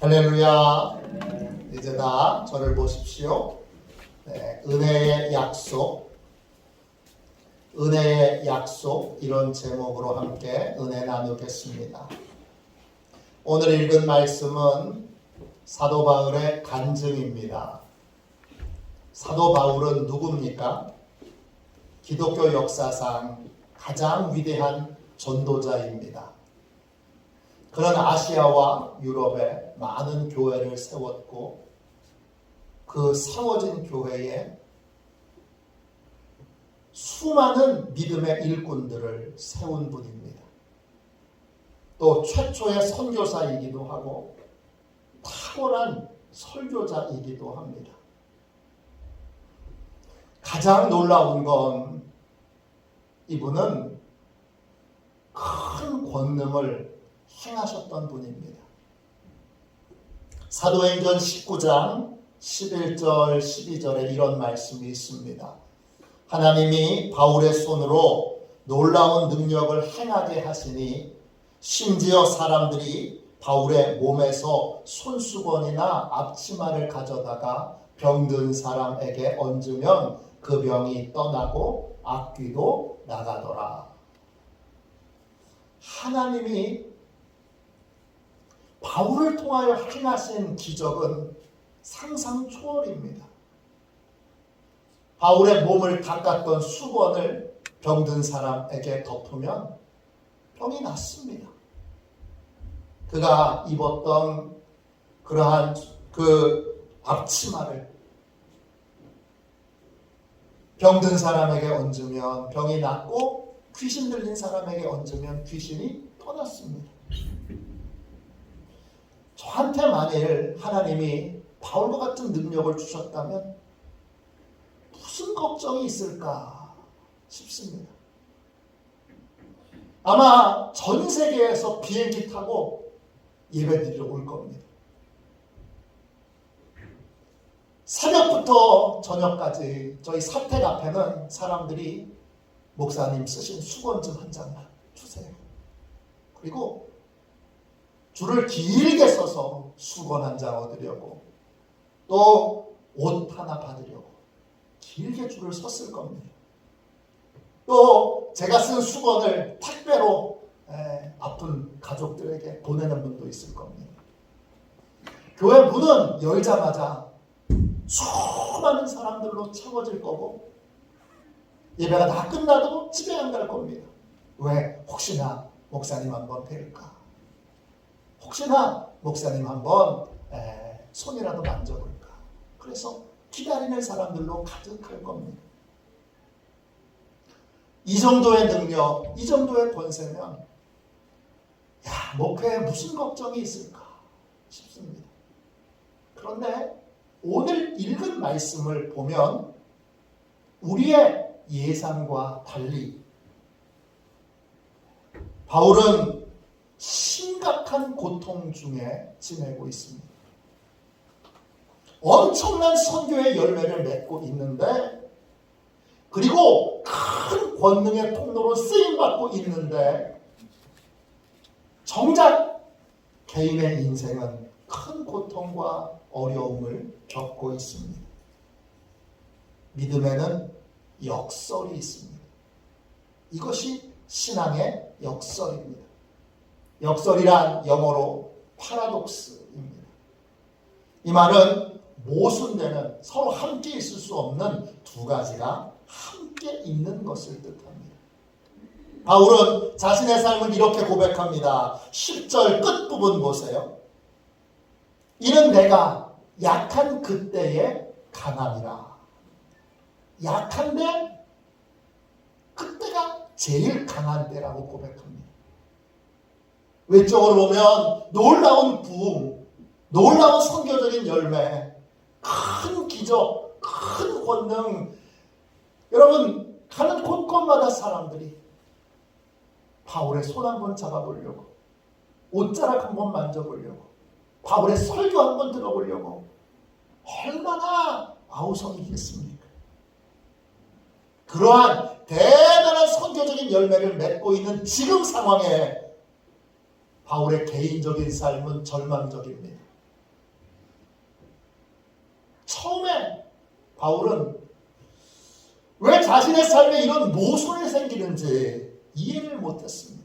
할렐루야. 이제 다 저를 보십시오. 네, 은혜의 약속 이런 제목으로 함께 은혜 나누겠습니다. 오늘 읽은 말씀은 사도 바울의 간증입니다. 사도 바울은 누굽니까? 기독교 역사상 가장 위대한 전도자입니다. 그는 아시아와 유럽에 많은 교회를 세웠고 그 세워진 교회에 수많은 믿음의 일꾼들을 세운 분입니다. 또 최초의 선교사이기도 하고 탁월한 설교자이기도 합니다. 가장 놀라운 건 이분은 큰 권능을 행하셨던 분입니다. 사도행전 19장 11절 12절에 이런 말씀이 있습니다. 하나님이 바울의 손으로 놀라운 능력을 행하게 하시니 심지어 사람들이 바울의 몸에서 손수건이나 앞치마를 가져다가 병든 사람에게 얹으면 그 병이 떠나고 악귀도 나가더라. 하나님이 바울을 통하여 행하신 기적은 상상 초월입니다. 바울의 몸을 닦았던 수건을 병든 사람에게 덮으면 병이 낫습니다. 그가 입었던 그러한 그 앞치마를 병든 사람에게 얹으면 병이 낫고 귀신 들린 사람에게 얹으면 귀신이 떠났습니다. 저한테 만일 하나님이 바울과 같은 능력을 주셨다면 무슨 걱정이 있을까 싶습니다. 아마 전 세계에서 비행기 타고 예배드리러 올 겁니다. 새벽부터 저녁까지 저희 사택 앞에는 사람들이 목사님 쓰신 수건 좀 한 장만 주세요. 그리고 줄을 길게 서서 수건 한 장 얻으려고 또 옷 하나 받으려고 길게 줄을 섰을 겁니다. 또 제가 쓴 수건을 택배로 아픈 가족들에게 보내는 분도 있을 겁니다. 교회 문은 열자마자 수많은 사람들로 채워질 거고 예배가 다 끝나도 집에 안 갈 겁니다. 왜? 혹시나 목사님 한번 뵐까? 혹시나 목사님 한번 손이라도 만져볼까? 그래서 기다리는 사람들로 가득할 겁니다. 이 정도의 능력, 이 정도의 권세면 목회에 무슨 걱정이 있을까 싶습니다. 그런데 오늘 읽은 말씀을 보면 우리의 예상과 달리 바울은 심각한 고통 중에 지내고 있습니다. 엄청난 선교의 열매를 맺고 있는데 그리고 큰 권능의 통로로 쓰임받고 있는데 정작 개인의 인생은 큰 고통과 어려움을 겪고 있습니다. 믿음에는 역설이 있습니다. 이것이 신앙의 역설입니다. 역설이란 영어로 파라독스입니다. 이 말은 모순되는 서로 함께 있을 수 없는 두 가지가 함께 있는 것을 뜻합니다. 바울은 자신의 삶을 이렇게 고백합니다. 10절 끝부분 보세요. 이는 내가 약한 그때에 강함이라. 약한데 그때가 제일 강한 때라고 고백합니다. 외적으로 보면 놀라운 부흥, 놀라운 선교적인 열매, 큰 기적, 큰 권능. 여러분 가는 곳곳마다 사람들이 바울의 손 한번 잡아보려고, 옷자락 한번 만져보려고, 바울의 설교 한번 들어보려고 얼마나 아우성이겠습니까? 그러한 대단한 선교적인 열매를 맺고 있는 지금 상황에 바울의 개인적인 삶은 절망적입니다. 처음에 바울은 왜 자신의 삶에 이런 모순이 생기는지 이해를 못했습니다.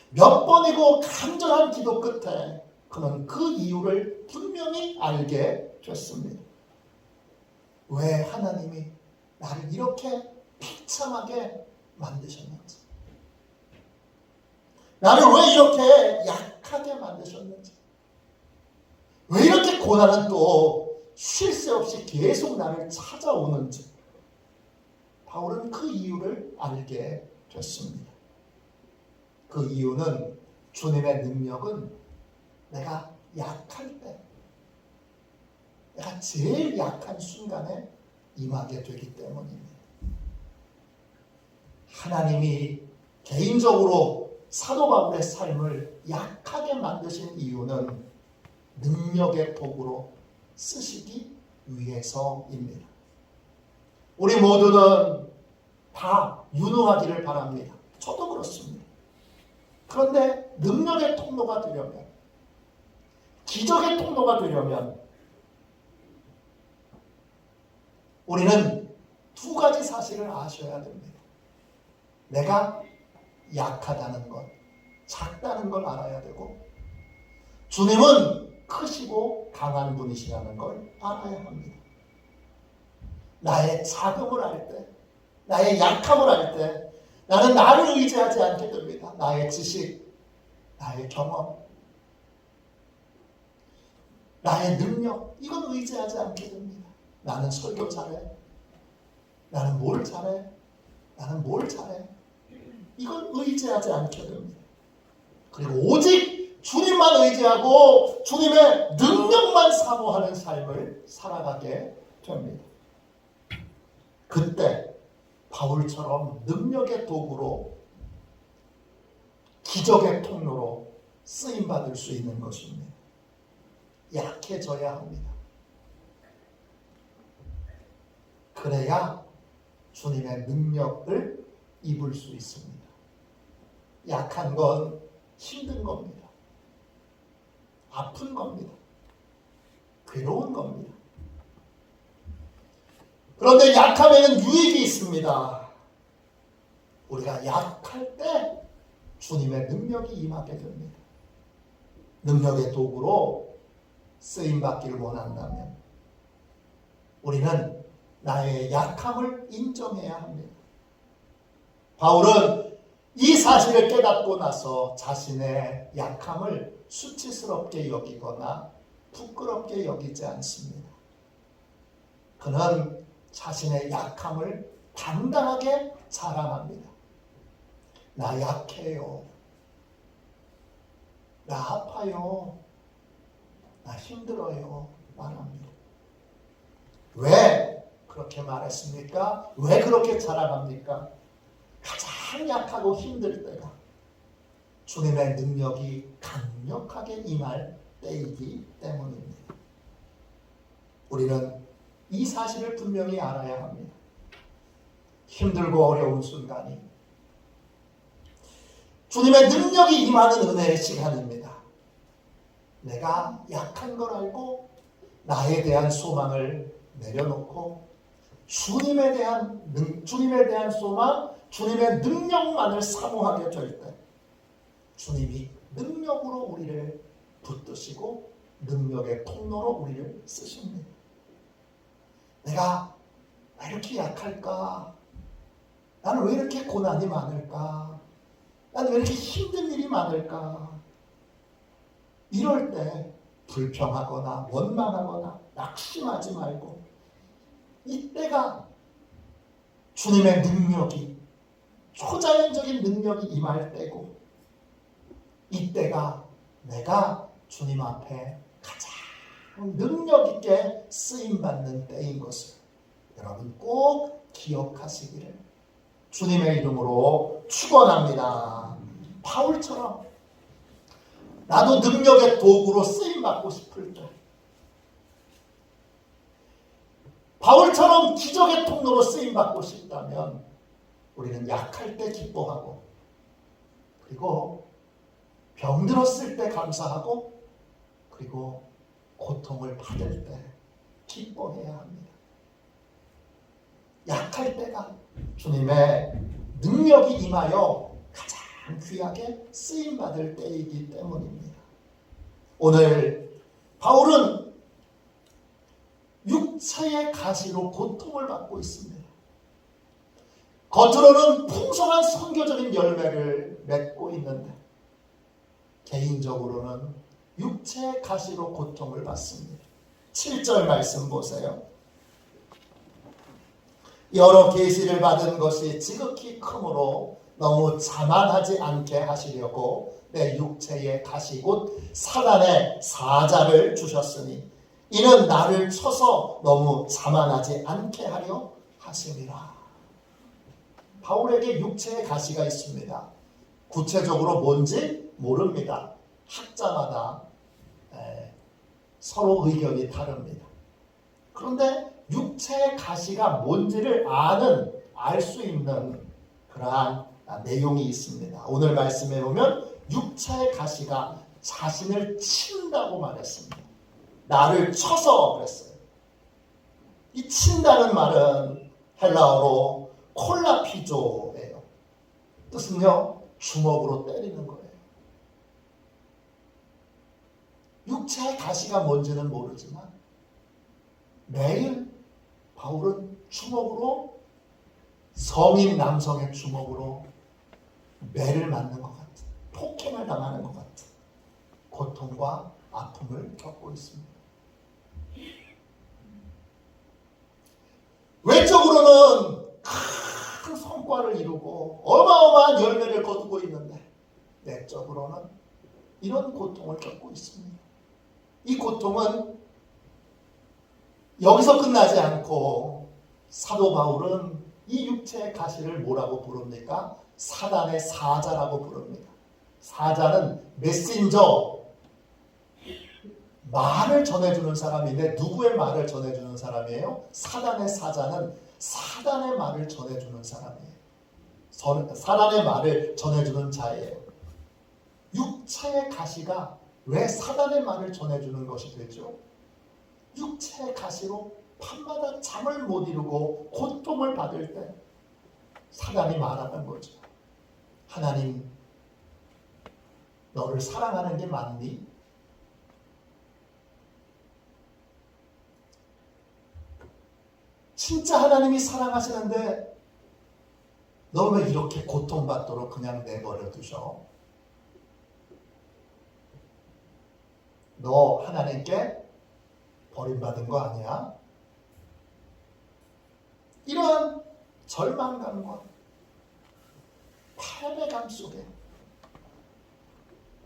몇 번이고 간절한 기도 끝에 그는 그 이유를 분명히 알게 됐습니다. 왜 하나님이 나를 이렇게 비참하게 만드셨는지, 나를 왜 이렇게 약하게 만드셨는지, 왜 이렇게 고난은 또 쉴 새 없이 계속 나를 찾아오는지 바울은 그 이유를 알게 됐습니다. 그 이유는 주님의 능력은 내가 약할 때, 내가 제일 약한 순간에 임하게 되기 때문입니다. 하나님이 개인적으로 사도 바울의 삶을 약하게 만드신 이유는 능력의 도구로 쓰시기 위해서입니다. 우리 모두는 다 유능하기를 바랍니다. 저도 그렇습니다. 그런데 능력의 통로가 되려면, 기적의 통로가 되려면 우리는 두 가지 사실을 아셔야 됩니다. 내가 약하다는 것, 작다는 걸 알아야 되고, 주님은 크시고 강한 분이시라는 걸 알아야 합니다. 나의 작음을 알 때, 나의 약함을 알 때 나는 나를 의지하지 않게 됩니다. 나의 지식, 나의 경험, 나의 능력, 이건 의지하지 않게 됩니다. 나는 설교 잘해, 나는 뭘 잘해, 나는 뭘 잘해, 이건 의지하지 않게 됩니다. 그리고 오직 주님만 의지하고 주님의 능력만 사모하는 삶을 살아가게 됩니다. 그때 바울처럼 능력의 도구로, 기적의 통로로 쓰임받을 수 있는 것입니다. 약해져야 합니다. 그래야 주님의 능력을 입을 수 있습니다. 약한 건 힘든 겁니다. 아픈 겁니다. 괴로운 겁니다. 그런데 약함에는 유익이 있습니다. 우리가 약할 때 주님의 능력이 임하게 됩니다. 능력의 도구로 쓰임받기를 원한다면 우리는 나의 약함을 인정해야 합니다. 바울은 이 사실을 깨닫고 나서 자신의 약함을 수치스럽게 여기거나 부끄럽게 여기지 않습니다. 그는 자신의 약함을 당당하게 자랑합니다. 나 약해요. 나 아파요. 나 힘들어요. 말합니다. 왜 그렇게 말했습니까? 왜 그렇게 자랑합니까? 가장 약하고 힘들 때가 주님의 능력이 강력하게 임할 때이기 때문입니다. 우리는 이 사실을 분명히 알아야 합니다. 힘들고 어려운 순간이 주님의 능력이 임하는 은혜의 시간입니다. 내가 약한 걸 알고 나에 대한 소망을 내려놓고 주님에 대한 소망, 주님의 능력만을 사모하게 될 때 주님이 능력으로 우리를 붙드시고 능력의 통로로 우리를 쓰십니다. 내가 왜 이렇게 약할까? 나는 왜 이렇게 고난이 많을까? 나는 왜 이렇게 힘든 일이 많을까? 이럴 때 불평하거나 원망하거나 낙심하지 말고 이때가 주님의 능력이, 초자연적인 능력이 임할 때고 이때가 내가 주님 앞에 가장 능력 있게 쓰임받는 때인 것을 여러분 꼭 기억하시기를 주님의 이름으로 축원합니다. 바울처럼 나도 능력의 도구로 쓰임받고 싶을 때, 바울처럼 기적의 통로로 쓰임받고 싶다면 우리는 약할 때 기뻐하고 그리고 병들었을 때 감사하고 그리고 고통을 받을 때 기뻐해야 합니다. 약할 때가 주님의 능력이 임하여 가장 귀하게 쓰임받을 때이기 때문입니다. 오늘 바울은 육체의 가시로 고통을 받고 있습니다. 겉으로는 풍성한 선교적인 열매를 맺고 있는데 개인적으로는 육체의 가시로 고통을 받습니다. 7절 말씀 보세요. 여러 계시를 받은 것이 지극히 크므로 너무 자만하지 않게 하시려고 내 육체의 가시 곧 사단의 사자를 주셨으니 이는 나를 쳐서 너무 자만하지 않게 하려 하심이라. 바울에게 육체의 가시가 있습니다. 구체적으로 뭔지 모릅니다. 학자마다 서로 의견이 다릅니다. 그런데 육체의 가시가 뭔지를 알 수 있는 그러한 내용이 있습니다. 오늘 말씀에 보면 육체의 가시가 자신을 친다고 말했습니다. 나를 쳐서 그랬어요. 이 친다는 말은 헬라어로 콜라피조예요. 뜻은요, 주먹으로 때리는 거예요. 육체의 가시가 뭔지는 모르지만 매일 바울은 주먹으로, 성인 남성의 주먹으로 매를 맞는 것 같은, 폭행을 당하는 것 같은 고통과 아픔을 겪고 있습니다. 외적으로는 큰 성과를 이루고 어마어마한 열매를 거두고 있는데 내적으로는 이런 고통을 겪고 있습니다. 이 고통은 여기서 끝나지 않고 사도 바울은 이 육체의 가시를 뭐라고 부릅니까? 사단의 사자라고 부릅니다. 사자는 메신저, 말을 전해주는 사람인데 누구의 말을 전해주는 사람이에요? 사단의 사자는 사단의 말을 전해주는 사람이에요. 사단의 말을 전해주는 자예요. 육체의 가시가 왜 사단의 말을 전해주는 것이 되죠? 육체의 가시로 밤마다 잠을 못 이루고 고통을 받을 때 사단이 말하는 거죠. 하나님, 너를 사랑하는 게 맞니? 진짜 하나님이 사랑하시는데 너 왜 이렇게 고통받도록 그냥 내버려 두셔? 너 하나님께 버림받은 거 아니야? 이러한 절망감과 패배감 속에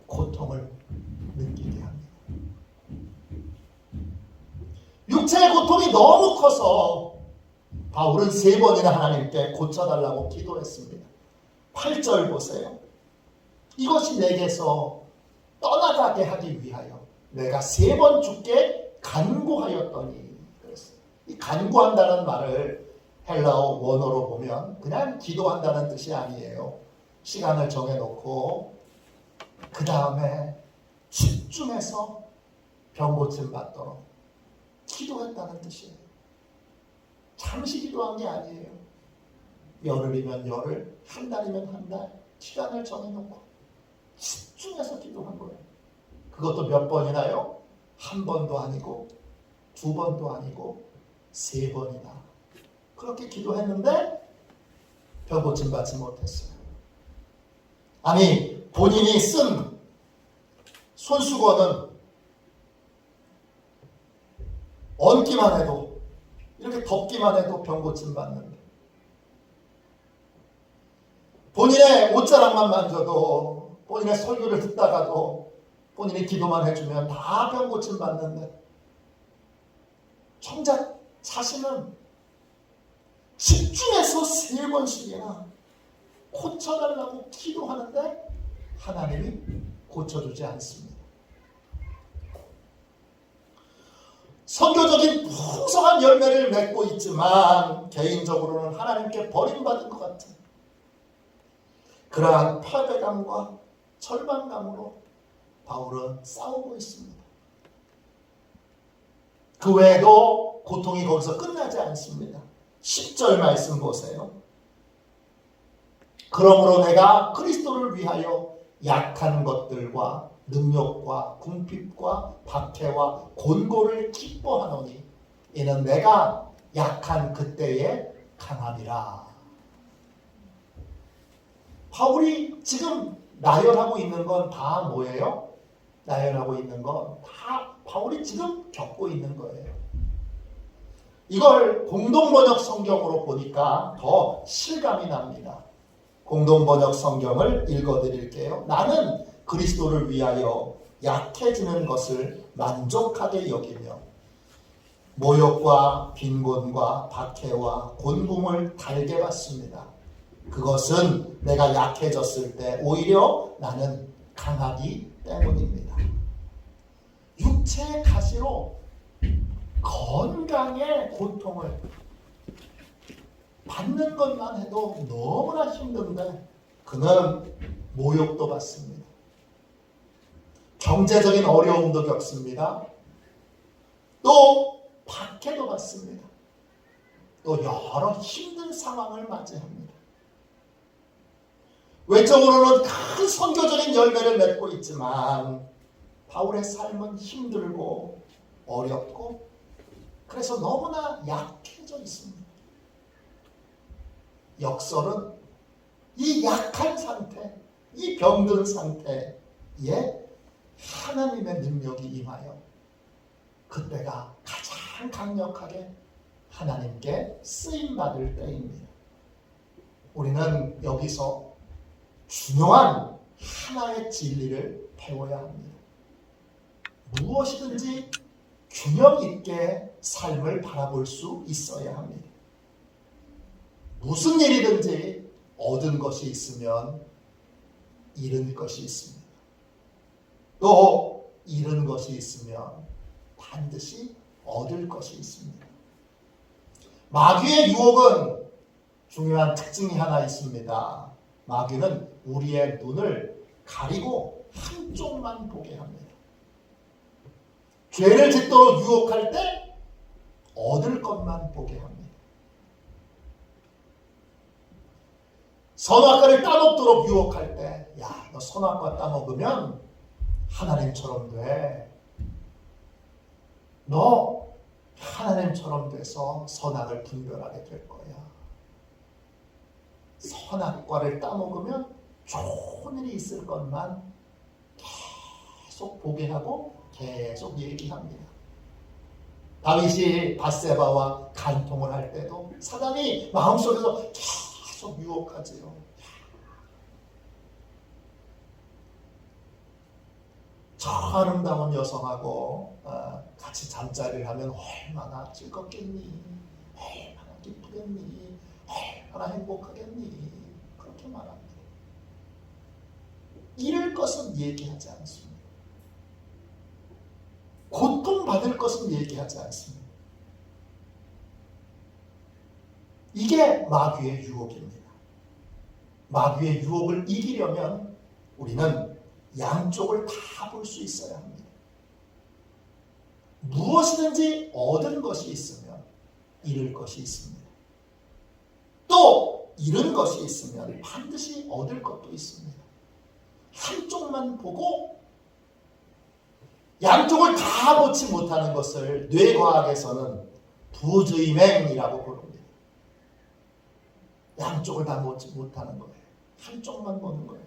고통을 느끼게 합니다. 육체의 고통이 너무 커서 바울은 3번이나 하나님께 고쳐달라고 기도했습니다. 8절 보세요. 이것이 내게서 떠나가게 하기 위하여 내가 3번 주께 간구하였더니 그랬어요. 이 간구한다는 말을 헬라어 원어로 보면 그냥 기도한다는 뜻이 아니에요. 시간을 정해놓고 그 다음에 집중해서 병 고침 받도록 기도했다는 뜻이에요. 잠시 기도한 게 아니에요. 열흘이면 열흘, 한 달이면 한 달, 시간을 정해놓고 집중해서 기도한 거예요. 그것도 몇 번이나요? 1번도 아니고 2번도 아니고 3번이나 그렇게 기도했는데 병 고침 받지 못했어요. 아니, 본인이 쓴 손수건은 얹기만 해도, 이렇게 덮기만 해도 병 고침 받는데 본인의 옷자락만 만져도, 본인의 설교를 듣다가도, 본인이 기도만 해주면 다 병 고침 받는데 정작 자신은 집중해서 3번씩이나 고쳐달라고 기도하는데 하나님이 고쳐주지 않습니다. 선교적인 풍성한 열매를 맺고 있지만 개인적으로는 하나님께 버림받은 것 같은 그러한 패배감과 절망감으로 바울은 싸우고 있습니다. 그 외에도 고통이 거기서 끝나지 않습니다. 10절 말씀 보세요. 그러므로 내가 그리스도를 위하여 약한 것들과 능욕과 궁핍과 박해와 곤고를 기뻐하노니 이는 내가 약한 그때에 강함이라. 바울이 지금 나열하고 있는 건 다 뭐예요? 나열하고 있는 건 다 바울이 지금 겪고 있는 거예요. 이걸 공동번역 성경으로 보니까 더 실감이 납니다. 공동번역 성경을 읽어드릴게요. 나는 그리스도를 위하여 약해지는 것을 만족하게 여기며 모욕과 빈곤과 박해와 곤궁을 달게 받습니다. 그것은 내가 약해졌을 때 오히려 나는 강하기 때문입니다. 육체의 가시로 건강의 고통을 받는 것만 해도 너무나 힘든데 그는 모욕도 받습니다. 경제적인 어려움도 겪습니다. 또 박해도 받습니다. 또 여러 힘든 상황을 맞이합니다. 외적으로는 큰 선교적인 열매를 맺고 있지만 바울의 삶은 힘들고 어렵고 그래서 너무나 약해져 있습니다. 역설은 이 약한 상태, 이 병든 상태에 하나님의 능력이 임하여 그때가 가장 강력하게 하나님께 쓰임받을 때입니다. 우리는 여기서 중요한 하나의 진리를 배워야 합니다. 무엇이든지 균형 있게 삶을 바라볼 수 있어야 합니다. 무슨 일이든지 얻은 것이 있으면 잃은 것이 있습니다. 또 잃은 것이 있으면 반드시 얻을 것이 있습니다. 마귀의 유혹은 중요한 특징이 하나 있습니다. 마귀는 우리의 눈을 가리고 한쪽만 보게 합니다. 죄를 짓도록 유혹할 때 얻을 것만 보게 합니다. 선악과를 따먹도록 유혹할 때, 야, 너 선악과 따먹으면 하나님처럼 돼. 너 하나님처럼 돼서 선악을 분별하게 될 거야. 선악과를 따먹으면 좋은 일이 있을 것만 계속 보게 하고 계속 얘기합니다. 다윗이 밧세바와 간통을 할 때도 사단이 마음속에서 계속 유혹하지요. 저 아름다운 여성하고 같이 잠자리를 하면 얼마나 즐겁겠니? 얼마나 기쁘겠니? 얼마나 행복하겠니? 그렇게 말합니다. 잃을 것은 얘기하지 않습니다. 고통받을 것은 얘기하지 않습니다. 이게 마귀의 유혹입니다. 마귀의 유혹을 이기려면 우리는 양쪽을 다 볼 수 있어야 합니다. 무엇이든지 얻은 것이 있으면 잃을 것이 있습니다. 또 잃은 것이 있으면 반드시 얻을 것도 있습니다. 한쪽만 보고 양쪽을 다 보지 못하는 것을 뇌과학에서는 부주의맹이라고 부릅니다. 양쪽을 다 보지 못하는 거예요. 한쪽만 보는 거예요.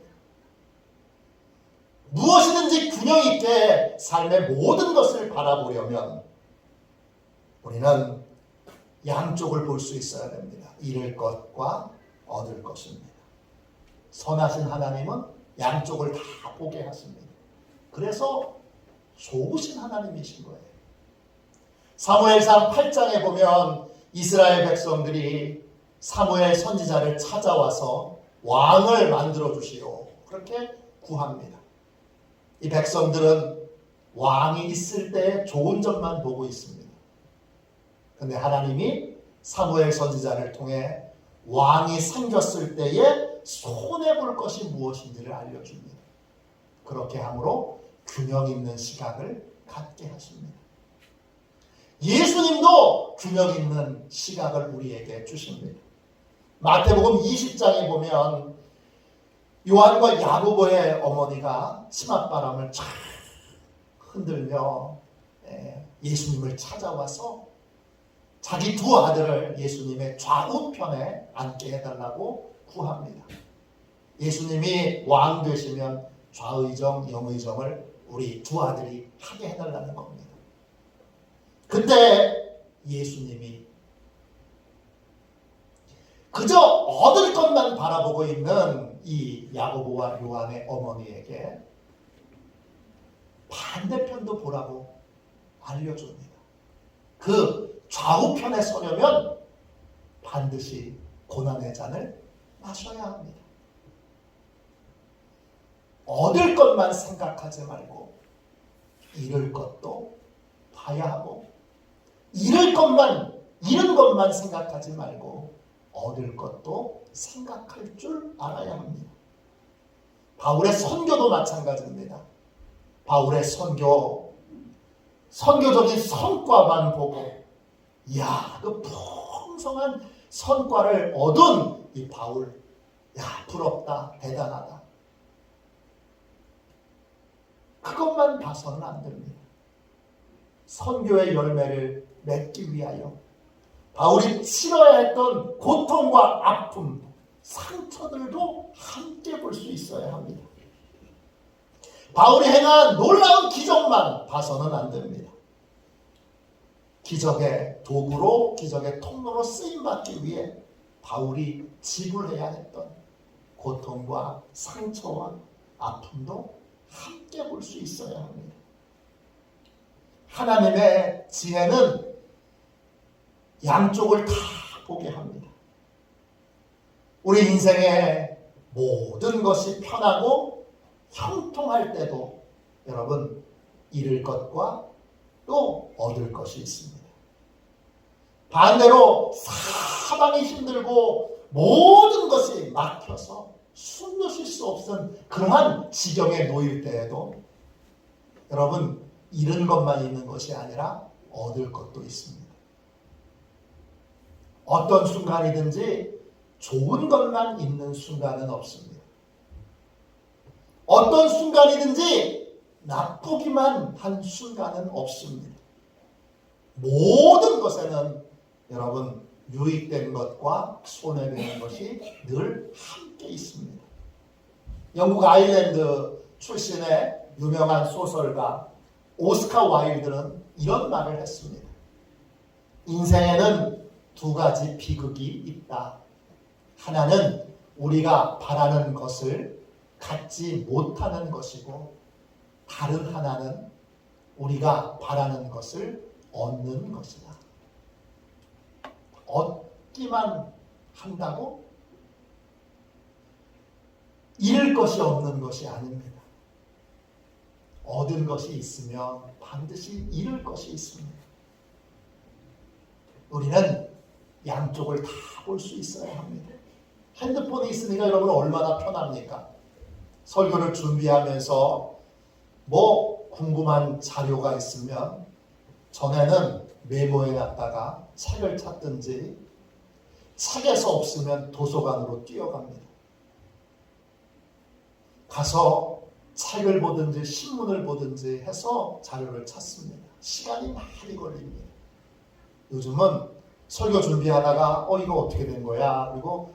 무엇이든지 균형 있게 삶의 모든 것을 바라보려면 우리는 양쪽을 볼 수 있어야 됩니다. 잃을 것과 얻을 것입니다. 선하신 하나님은 양쪽을 다 보게 하십니다. 그래서 좋으신 하나님이신 거예요. 사무엘상 8장에 보면 이스라엘 백성들이 사무엘 선지자를 찾아와서 왕을 만들어 주시오. 그렇게 구합니다. 이 백성들은 왕이 있을 때 좋은 점만 보고 있습니다. 그런데 하나님이 사무엘 선지자를 통해 왕이 생겼을 때에 손해볼 것이 무엇인지를 알려줍니다. 그렇게 함으로 균형 있는 시각을 갖게 하십니다. 예수님도 균형 있는 시각을 우리에게 주십니다. 마태복음 20장에 보면 요한과 야고보의 어머니가 치맛바람을 쫙 흔들며 예수님을 찾아와서 자기 두 아들을 예수님의 좌우편에 앉게 해달라고 구합니다. 예수님이 왕 되시면 좌의정, 영의정을 우리 두 아들이 하게 해달라는 겁니다. 그때 예수님이 그저 얻을 것만 바라보고 있는 이 야고보와 요한의 어머니에게 반대편도 보라고 알려줍니다. 그 좌우편에 서려면 반드시 고난의 잔을 마셔야 합니다. 얻을 것만 생각하지 말고 잃을 것도 봐야 하고, 잃은 것만 생각하지 말고 얻을 것도 생각할 줄 알아야 합니다. 바울의 선교도 마찬가지입니다. 바울의 선교적인 성과만 보고, 이야, 그 풍성한 성과를 얻은 이 바울, 야, 부럽다, 대단하다. 그것만 봐서는 안 됩니다. 선교의 열매를 맺기 위하여 바울이 치러야 했던 고통과 아픔, 상처들도 함께 볼 수 있어야 합니다. 바울이 행한 놀라운 기적만 봐서는 안 됩니다. 기적의 도구로, 기적의 통로로 쓰임받기 위해 바울이 지불해야 했던 고통과 상처와 아픔도 함께 볼 수 있어야 합니다. 하나님의 지혜는 양쪽을 다 보게 합니다. 우리 인생의 모든 것이 편하고 형통할 때도 여러분, 잃을 것과 또 얻을 것이 있습니다. 반대로 사방이 힘들고 모든 것이 막혀서 숨도 쉴 수 없는 그러한 지경에 놓일 때에도 여러분, 잃은 것만 있는 것이 아니라 얻을 것도 있습니다. 어떤 순간이든지 좋은 것만 있는 순간은 없습니다. 어떤 순간이든지 나쁘기만 한 순간은 없습니다. 모든 것에는 여러분, 유익된 것과 손해되는 것이 늘 함께 있습니다. 영국 아일랜드 출신의 유명한 소설가 오스카 와일드는 이런 말을 했습니다. 인생에는 두 가지 비극이 있다. 하나는 우리가 바라는 것을 갖지 못하는 것이고, 다른 하나는 우리가 바라는 것을 얻는 것이다. 얻기만 한다고 잃을 것이 없는 것이 아닙니다. 얻은 것이 있으면 반드시 잃을 것이 있습니다. 우리는 양쪽을 다 볼 수 있어야 합니다. 핸드폰이 있으니까 여러분 얼마나 편합니까? 설교를 준비하면서 뭐 궁금한 자료가 있으면 전에는 메모해 놨다가 책을 찾든지, 책에서 없으면 도서관으로 뛰어갑니다. 가서 책을 보든지 신문을 보든지 해서 자료를 찾습니다. 시간이 많이 걸립니다. 요즘은 설교 준비하다가 이거 어떻게 된 거야? 그리고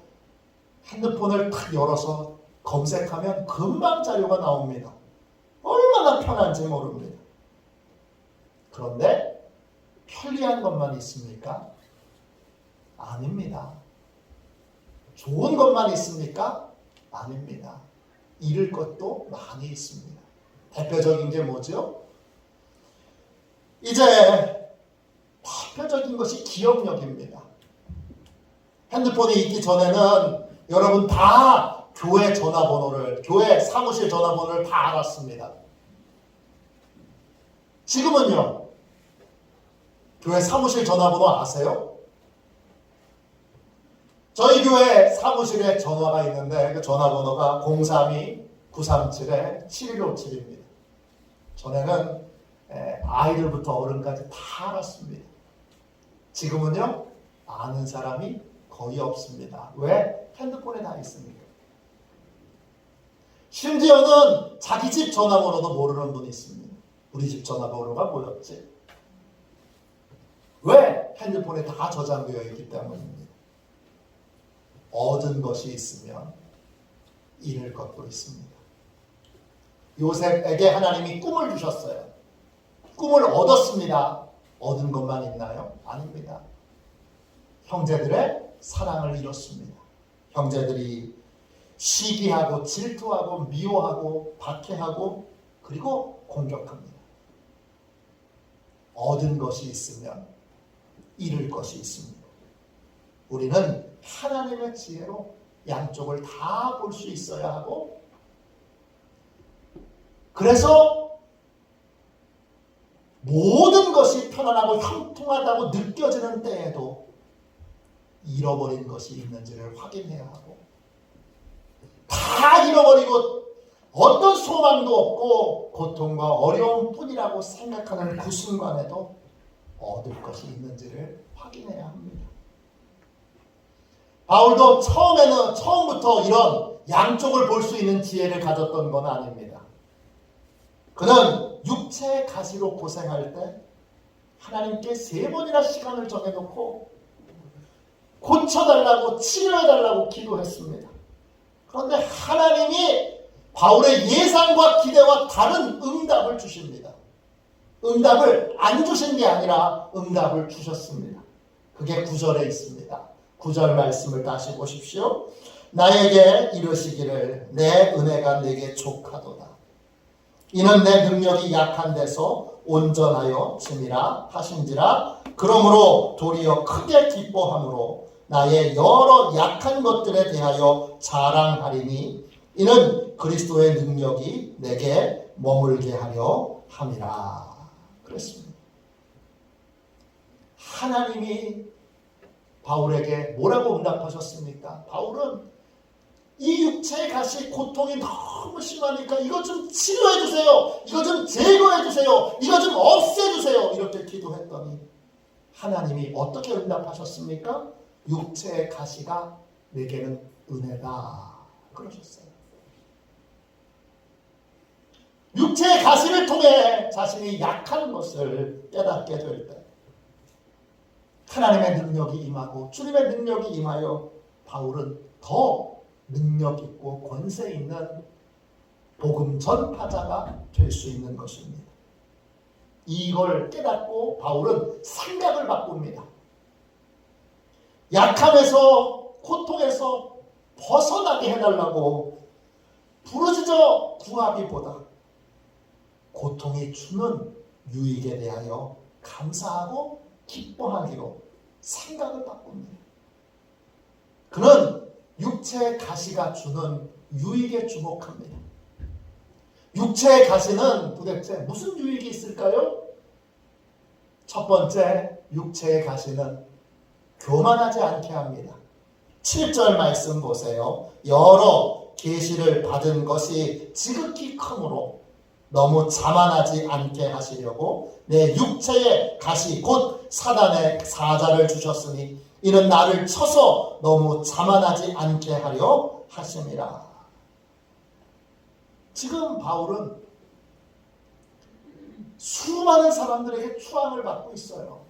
핸드폰을 탁 열어서 검색하면 금방 자료가 나옵니다. 얼마나 편한지 모릅니다. 그런데 편리한 것만 있습니까? 아닙니다. 좋은 것만 있습니까? 아닙니다. 잃을 것도 많이 있습니다. 대표적인 게 뭐죠? 이제 대표적인 것이 기억력입니다. 핸드폰이 있기 전에는 여러분 다 교회 전화번호를, 교회 사무실 전화번호를 다 알았습니다. 지금은요, 교회 사무실 전화번호 아세요? 저희 교회 사무실에 전화가 있는데 그 전화번호가 032-937-7157입니다. 전에는 아이들부터 어른까지 다 알았습니다. 지금은요, 아는 사람이 거의 없습니다. 왜? 핸드폰에 다 있으니까. 심지어는 자기 집 전화번호도 모르는 분이 있습니다. 우리 집 전화번호가 뭐였지? 왜? 핸드폰에 다 저장되어 있기 때문입니다. 얻은 것이 있으면 잃을 것도 있습니다. 요셉에게 하나님이 꿈을 주셨어요. 꿈을 얻었습니다. 얻은 것만 있나요? 아닙니다. 형제들의 사랑을 잃었습니다. 형제들이 시기하고 질투하고 미워하고 박해하고 그리고 공격합니다. 얻은 것이 있으면 잃을 것이 있습니다. 우리는 하나님의 지혜로 양쪽을 다 볼 수 있어야 하고, 그래서 모든 것이 편안하고 형통하다고 느껴지는 때에도 잃어버린 것이 있는지를 확인해야 하고, 다 잃어버리고 어떤 소망도 없고 고통과 어려움 뿐이라고 생각하는 그 순간에도 얻을 것이 있는지를 확인해야 합니다. 바울도 처음부터 이런 양쪽을 볼 수 있는 지혜를 가졌던 건 아닙니다. 그는 육체의 가시로 고생할 때 하나님께 3번이나 시간을 정해놓고 고쳐달라고 치료해달라고 기도했습니다. 그런데 하나님이 바울의 예상과 기대와 다른 응답을 주십니다. 응답을 안 주신 게 아니라 응답을 주셨습니다. 그게 9절에 있습니다. 9절 말씀을 다시 보십시오. 나에게 이르시기를 내 은혜가 내게 족하도다. 이는 내 능력이 약한 데서 온전하여 짐이라 하신지라. 그러므로 도리어 크게 기뻐함으로 나의 여러 약한 것들에 대하여 자랑하리니 이는 그리스도의 능력이 내게 머물게 하려 함이라. 그랬습니다. 하나님이 바울에게 뭐라고 응답하셨습니까? 바울은 이 육체의 가시 고통이 너무 심하니까 이거 좀 치료해 주세요. 이거 좀 제거해 주세요. 이거 좀 없애 주세요. 이렇게 기도했더니 하나님이 어떻게 응답하셨습니까? 육체의 가시가 내게는 은혜다. 그러셨어요. 육체의 가시를 통해 자신이 약한 것을 깨닫게 될 때 하나님의 능력이 임하고 주님의 능력이 임하여 바울은 더 능력 있고 권세 있는 복음 전파자가 될 수 있는 것입니다. 이걸 깨닫고 바울은 생각을 바꿉니다. 약함에서 고통에서 벗어나게 해달라고 부르짖어 구하기보다 고통이 주는 유익에 대하여 감사하고 기뻐하기로 생각을 바꿉니다. 그는 육체의 가시가 주는 유익에 주목합니다. 육체의 가시는 도대체 무슨 유익이 있을까요? 첫 번째, 육체의 가시는 교만하지 않게 합니다. 7절 말씀 보세요. 여러 계시를 받은 것이 지극히 크므로 너무 자만하지 않게 하시려고 내 육체의 가시 곧 사단의 사자를 주셨으니 이는 나를 쳐서 너무 자만하지 않게 하려 하심이라. 지금 바울은 수많은 사람들에게 추앙을 받고 있어요.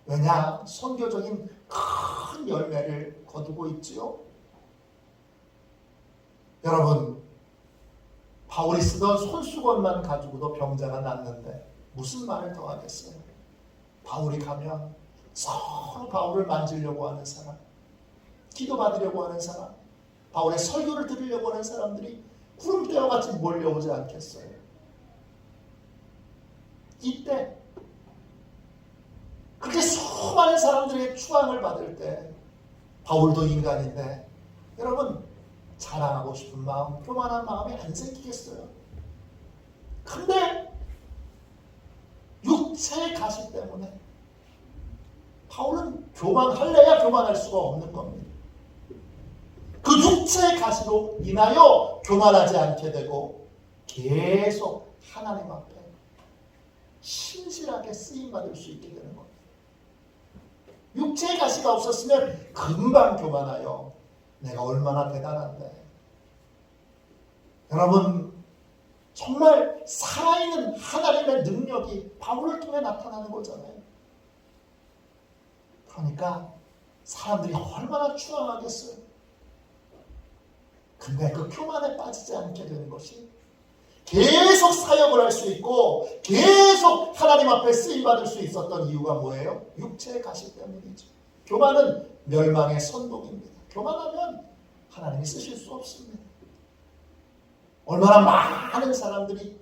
왜냐? 선교적인 큰 열매를 거두고 있지요. 여러분, 바울이 쓰던 손수건만 가지고도 병자가 낫는데 무슨 말을 더 하겠어요? 바울이 가면 서로 바울을 만지려고 하는 사람, 기도받으려고 하는 사람, 바울의 설교를 들으려고 하는 사람들이 구름대와 같이 몰려오지 않겠어요? 이때 그렇게 수많은 사람들의 추앙을 받을 때 바울도 인간인데 여러분 자랑하고 싶은 마음, 교만한 마음이 안 생기겠어요? 근데 육체의 가시 때문에 바울은 교만할래야 교만할 수가 없는 겁니다. 그 육체의 가시로 인하여 교만하지 않게 되고 계속 하나님 앞에 신실하게 쓰임받을 수 있게 되는 겁니다. 육체의 가시가 없었으면 금방 교만하여 내가 얼마나 대단한데. 여러분, 정말 살아있는 하나님의 능력이 바울을 통해 나타나는 거잖아요. 그러니까 사람들이 얼마나 추앙하겠어요. 근데 그 교만에 빠지지 않게 되는 것이 계속 사역을 할 수 있고 계속 하나님 앞에 쓰임받을 수 있었던 이유가 뭐예요? 육체의 가시 때문이죠. 교만은 멸망의 선동입니다. 교만하면 하나님이 쓰실 수 없습니다. 얼마나 많은 사람들이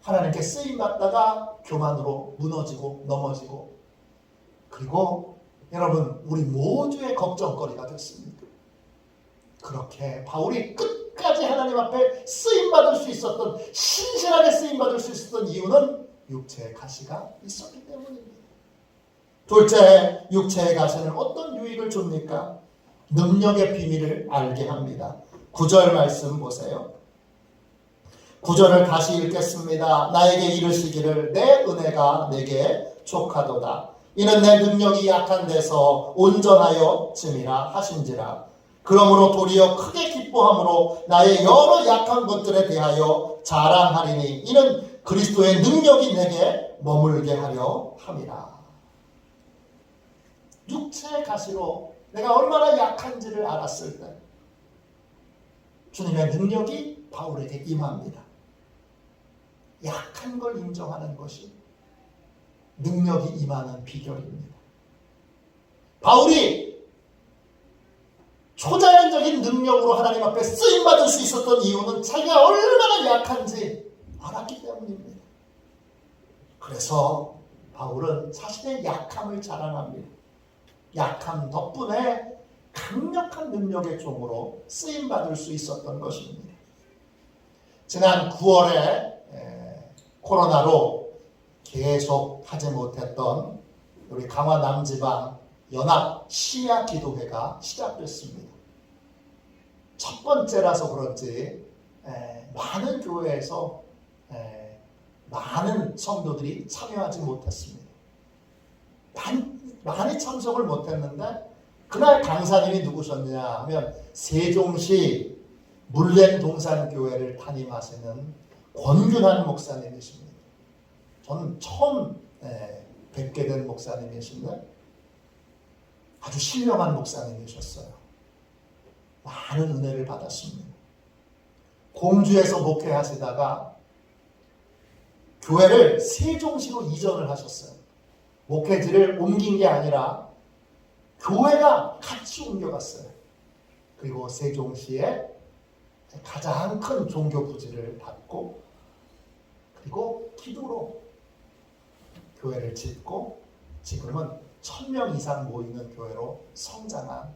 하나님께 쓰임받다가 교만으로 무너지고 넘어지고, 그리고 여러분, 우리 모두의 걱정거리가 됐습니다. 그렇게 바울이 끝까지 하나님 앞에 쓰임받을 수 있었던, 신실하게 쓰임받을 수 있었던 이유는 육체의 가시가 있었기 때문입니다. 둘째, 육체의 가시는 어떤 유익을 줍니까? 능력의 비밀을 알게 합니다. 9절 말씀 보세요. 9절을 다시 읽겠습니다. 나에게 이르시기를 내 은혜가 내게 족하도다. 이는 내 능력이 약한 데서 온전하여 짐이라 하신지라. 그러므로 도리어 크게 기뻐함으로 나의 여러 약한 것들에 대하여 자랑하리니 이는 그리스도의 능력이 내게 머물게 하려 함이라. 육체의 가시로 내가 얼마나 약한지를 알았을 때 주님의 능력이 바울에게 임합니다. 약한 걸 인정하는 것이 능력이 임하는 비결입니다. 바울이 초자연적인 능력으로 하나님 앞에 쓰임받을 수 있었던 이유는 자기가 얼마나 약한지 알았기 때문입니다. 그래서 바울은 자신의 약함을 자랑합니다. 약함 덕분에 강력한 능력의 종으로 쓰임받을 수 있었던 것입니다. 지난 9월에 코로나로 계속 하지 못했던 우리 강화 남지방 연합 심야 기도회가 시작됐습니다. 첫 번째라서 그런지 많은 교회에서 많은 성도들이 참여하지 못했습니다. 많이 참석을 못했는데 그날 강사님이 누구셨냐 하면 세종시 물냉동산교회를 담임하시는 권균환 목사님이십니다. 저는 처음 뵙게 된 목사님이신데 아주 신령한 목사님이셨어요. 많은 은혜를 받았습니다. 공주에서 목회하시다가 교회를 세종시로 이전을 하셨어요. 목회지를 옮긴 게 아니라 교회가 같이 옮겨갔어요. 그리고 세종시에 가장 큰 종교 부지를 받고, 그리고 기도로 교회를 짓고 지금은 1000명 이상 모이는 교회로 성장한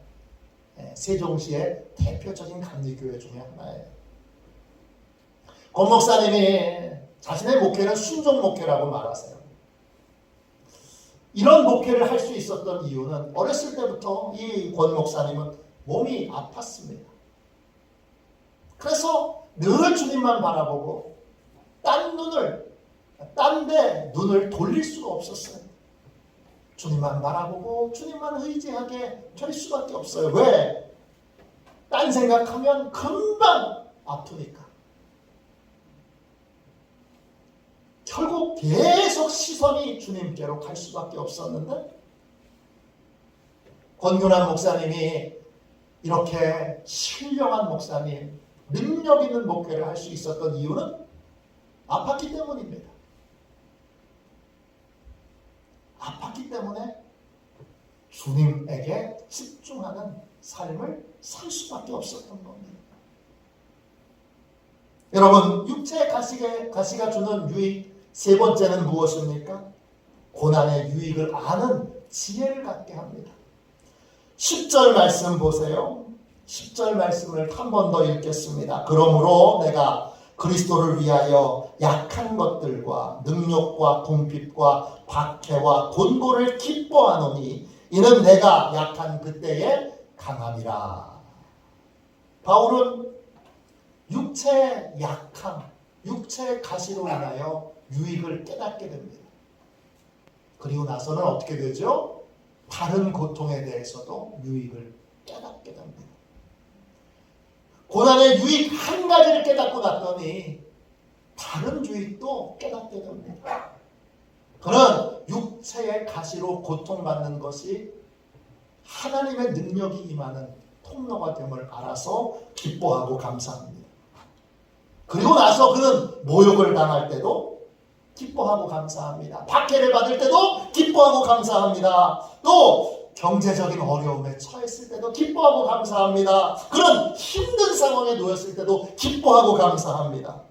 세종시의 대표적인 감리교회 중에 하나예요. 권 목사님이 자신의 목회는 순종 목회라고 말하세요. 이런 목회를 할 수 있었던 이유는 어렸을 때부터 이 권 목사님은 몸이 아팠습니다. 그래서 늘 주님만 바라보고 딴 데 눈을 돌릴 수가 없었어요. 주님만 바라보고 주님만 의지하게 될 수밖에 없어요. 왜? 딴 생각하면 금방 아프니까. 결국 계속 시선이 주님께로 갈 수밖에 없었는데, 권균환 목사님이 이렇게 신령한 목사님, 능력 있는 목회를 할 수 있었던 이유는 아팠기 때문입니다. 아팠기 때문에 주님에게 집중하는 삶을 살 수밖에 없었던 겁니다. 여러분, 육체의 가시가 주는 유익 세 번째는 무엇입니까? 고난의 유익을 아는 지혜를 갖게 합니다. 10절 말씀 보세요. 10절 말씀을 한 번 더 읽겠습니다. 그러므로 내가 그리스도를 위하여 약한 것들과 능력과 궁핍과 박해와 곤고를 기뻐하노니 이는 내가 약한 그때에 강함이라. 바울은 육체의 약함, 육체의 가시로 인하여 유익을 깨닫게 됩니다. 그리고 나서는 어떻게 되죠? 다른 고통에 대해서도 유익을 깨닫게 됩니다. 고난의 유익 한 가지를 깨닫고 났더니 다른 유익도 깨닫게 됩니다. 그는 육체의 가시로 고통받는 것이 하나님의 능력이 임하는 통로가 됨을 알아서 기뻐하고 감사합니다. 그리고 나서 그는 모욕을 당할 때도 기뻐하고 감사합니다. 박해를 받을 때도 기뻐하고 감사합니다. 또 경제적인 어려움에 처했을 때도 기뻐하고 감사합니다. 그런 힘든 상황에 놓였을 때도 기뻐하고 감사합니다.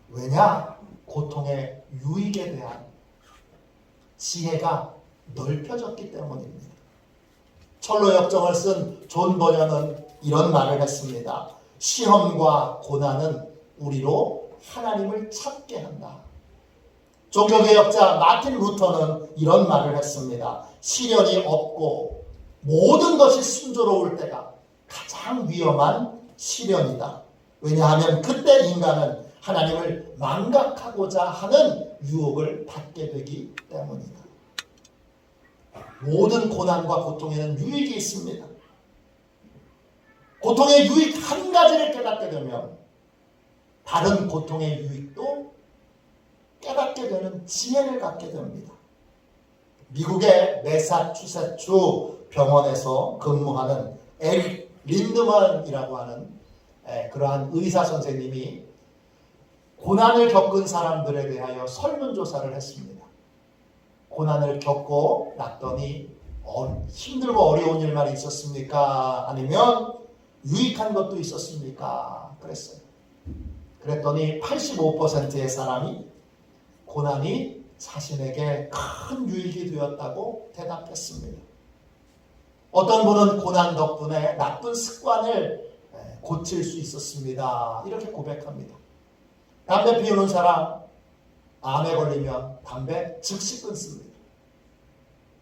왜냐? 고통의 유익에 대한 지혜가 넓혀졌기 때문입니다. 철로 역정을 쓴 존 버년은 이런 말을 했습니다. 시험과 고난은 우리로 하나님을 찾게 한다. 종교개혁자 마틴 루터는 이런 말을 했습니다. 시련이 없고 모든 것이 순조로울 때가 가장 위험한 시련이다. 왜냐하면 그때 인간은 하나님을 망각하고자 하는 유혹을 받게 되기 때문이다. 모든 고난과 고통에는 유익이 있습니다. 고통의 유익 한 가지를 깨닫게 되면 다른 고통의 유익도 깨닫게 되는 지혜를 갖게 됩니다. 미국의 매사추세츠 병원에서 근무하는 에릭 린드먼이라고 하는 그러한 의사 선생님이 고난을 겪은 사람들에 대하여 설문조사를 했습니다. 고난을 겪고 났더니 힘들고 어려운 일만 있었습니까? 아니면 유익한 것도 있었습니까? 그랬어요. 그랬더니 85%의 사람이 고난이 자신에게 큰 유익이 되었다고 대답했습니다. 어떤 분은 고난 덕분에 나쁜 습관을 고칠 수 있었습니다. 이렇게 고백합니다. 담배 피우는 사람, 암에 걸리면 담배 즉시 끊습니다.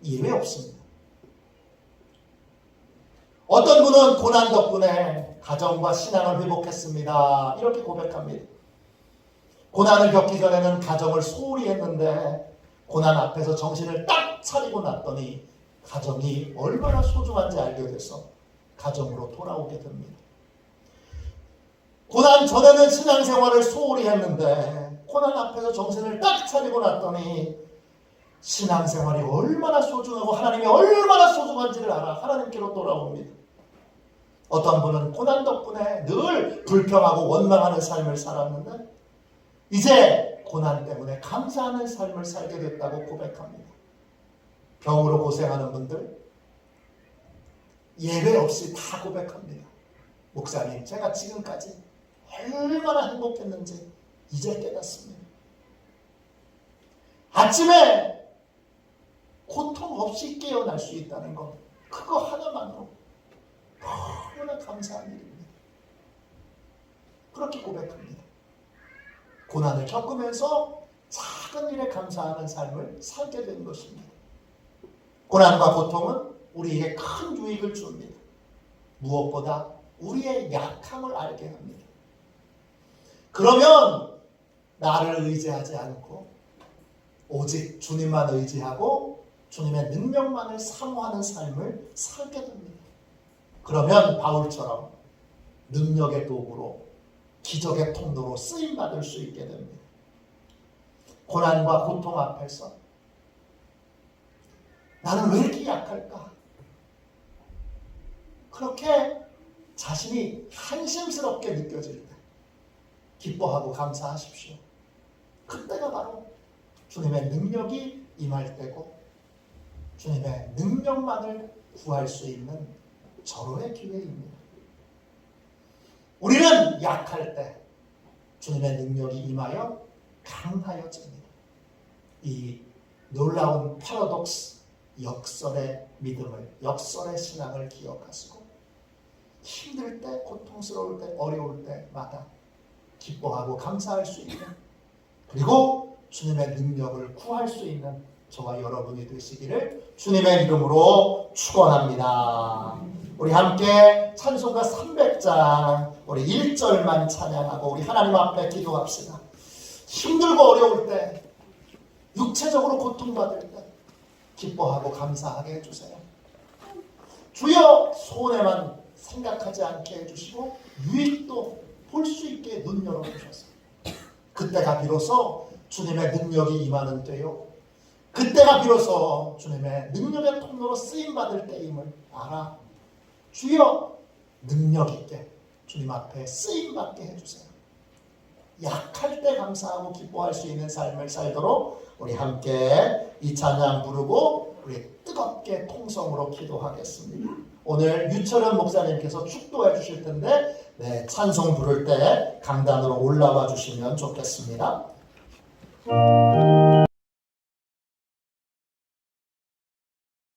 이외 없습니다. 어떤 분은 고난 덕분에 가정과 신앙을 회복했습니다. 이렇게 고백합니다. 고난을 겪기 전에는 가정을 소홀히 했는데 고난 앞에서 정신을 딱 차리고 났더니 가정이 얼마나 소중한지 알게 돼서 가정으로 돌아오게 됩니다. 고난 전에는 신앙생활을 소홀히 했는데 고난 앞에서 정신을 딱 차리고 났더니 신앙생활이 얼마나 소중하고 하나님이 얼마나 소중한지를 알아 하나님께로 돌아옵니다. 어떤 분은 고난 덕분에 늘 불평하고 원망하는 삶을 살았는데 이제 고난 때문에 감사하는 삶을 살게 됐다고 고백합니다. 병으로 고생하는 분들 예외 없이 다 고백합니다. 목사님, 제가 지금까지 얼마나 행복했는지 이제 깨닫습니다. 아침에 고통 없이 깨어날 수 있다는 것, 그거 하나만으로 너무나 감사한 일입니다. 그렇게 고백합니다. 고난을 겪으면서 작은 일에 감사하는 삶을 살게 된 것입니다. 고난과 고통은 우리에게 큰 유익을 줍니다. 무엇보다 우리의 약함을 알게 합니다. 그러면 나를 의지하지 않고 오직 주님만 의지하고 주님의 능력만을 사모하는 삶을 살게 됩니다. 그러면 바울처럼 능력의 도구로 기적의 통로로 쓰임받을 수 있게 됩니다. 고난과 고통 앞에서 나는 왜 이렇게 약할까? 그렇게 자신이 한심스럽게 느껴질 때 기뻐하고 감사하십시오. 그때가 바로 주님의 능력이 임할 때고 주님의 능력만을 구할 수 있는 절호의 기회입니다. 우리는 약할 때 주님의 능력이 임하여 강하여집니다. 이 놀라운 패러독스, 역설의 믿음을, 역설의 신앙을 기억하시고 힘들 때, 고통스러울 때, 어려울 때마다 기뻐하고 감사할 수 있는, 그리고 주님의 능력을 구할 수 있는 저와 여러분이 되시기를 주님의 이름으로 축원합니다. 우리 함께 찬송가 300장 우리 1절만 찬양하고 우리 하나님 앞에 기도합시다. 힘들고 어려울 때, 육체적으로 고통받을 때, 기뻐하고 감사하게 해주세요. 주여 손해만 생각하지 않게 해주시고 유익도 볼 수 있게 눈 열어주셔서 그때가 비로소 주님의 능력이 임하는 때요. 그때가 비로소 주님의 능력의 통로로 쓰임받을 때임을 알아 주여 능력 있게 주님 앞에 쓰임받게 해주세요. 약할 때 감사하고 기뻐할 수 있는 삶을 살도록 우리 함께 이 찬양 부르고 우리 뜨겁게 통성으로 기도하겠습니다. 오늘 유철현 목사님께서 축도해 주실 텐데 찬송 부를 때 강단으로 올라와 주시면 좋겠습니다.